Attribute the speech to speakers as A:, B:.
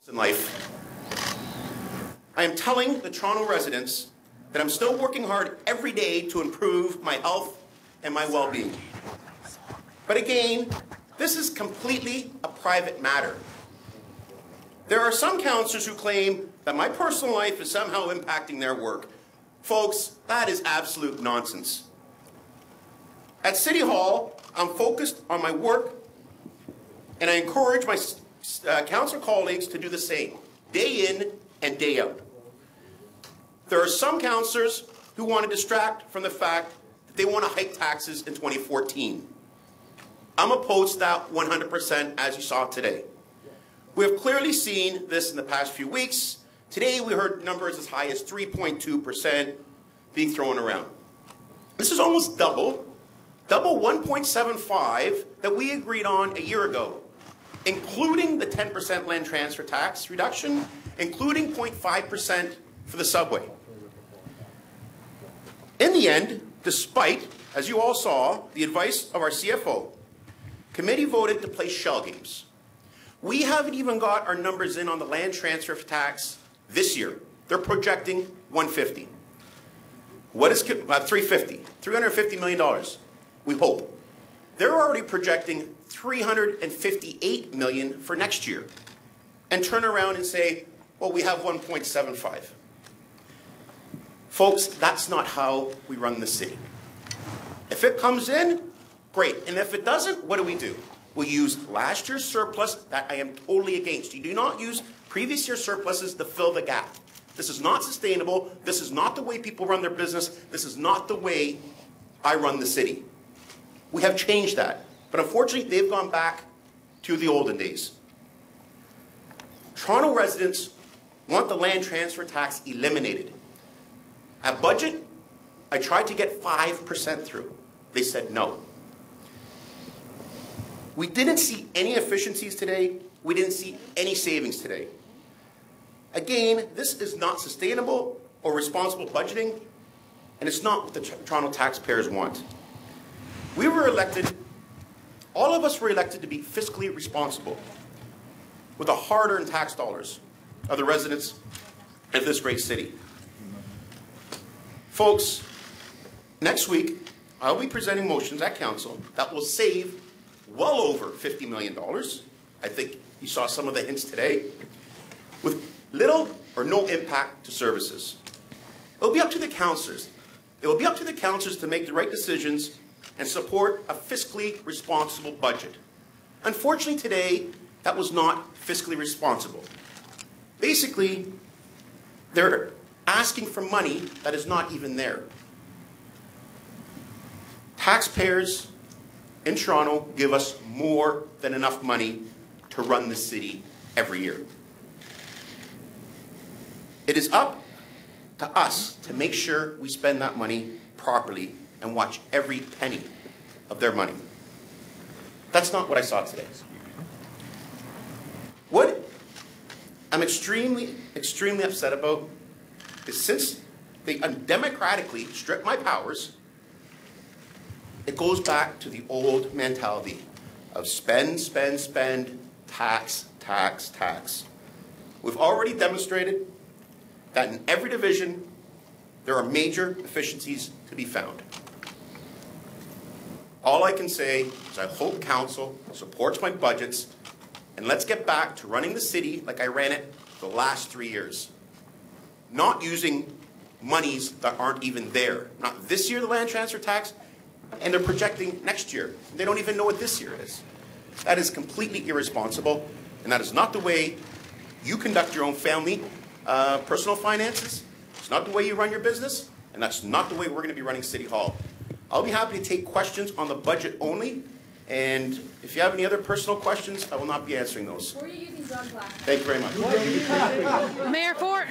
A: in life. I am telling the Toronto residents that I'm still working hard every day to improve my health and my well-being. But again, this is completely a private matter. There are some councillors who claim that my personal life is somehow impacting their work. Folks, that is absolute nonsense. At City Hall, I'm focused on my work, and I encourage my councillor colleagues to do the same, day in and day out. There are some councillors who want to distract from the fact that they want to hike taxes in 2014. I'm opposed to that 100%, as you saw today. We have clearly seen this in the past few weeks. Today we heard numbers as high as 3.2% being thrown around. This is almost double 1.75 that we agreed on a year ago, including the 10% land transfer tax reduction, including 0.5% for the subway. In the end, despite, as you all saw, the advice of our CFO, committee voted to play shell games. We haven't even got our numbers in on the land transfer tax this year. They're projecting 150. What is $350 million, we hope. They're already projecting $358 million for next year, and turn around and say, well, we have 1.75. Folks, that's not how we run the city. If it comes in, great. And if it doesn't, what do? We use last year's surplus that I am totally against. You do not use previous year's surpluses to fill the gap. This is not sustainable. This is not the way people run their business. This is not the way I run the city. We have changed that. But unfortunately, they've gone back to the olden days. Toronto residents want the land transfer tax eliminated. At budget, I tried to get 5% through. They said no. We didn't see any efficiencies today. We didn't see any savings today. Again, this is not sustainable or responsible budgeting, and it's not what the Toronto taxpayers want. We were elected, all of us were elected to be fiscally responsible with the hard-earned tax dollars of the residents of this great city. Folks, next week, I'll be presenting motions at council that will save well over $50 million. I think you saw some of the hints today, with little or no impact to services. It'll be up to the councillors. It will be up to the councillors to make the right decisions and support a fiscally responsible budget. Unfortunately today, that was not fiscally responsible. Basically, they're asking for money that is not even there. Taxpayers in Toronto give us more than enough money to run the city every year. It is up to us to make sure we spend that money properly and watch every penny of their money. That's not what I saw today. What I'm extremely upset about is since they undemocratically stripped my powers, it goes back to the old mentality of spend, spend, spend, tax, tax, tax. We've already demonstrated that in every division, there are major efficiencies to be found. All I can say is I hope council supports my budgets, and let's get back to running the city like I ran it the last 3 years. Not using monies that aren't even there. Not this year, the land transfer tax, and they're projecting next year. They don't even know what this year is. That is completely irresponsible, and that is not the way you conduct your own family personal finances. It's not the way you run your business, and that's not the way we're going to be running City Hall. I'll be happy to take questions on the budget only, and if you have any other personal questions, I will not be answering those.
B: Who are you using drug class?
A: Thank you very much.
C: Mayor Fort.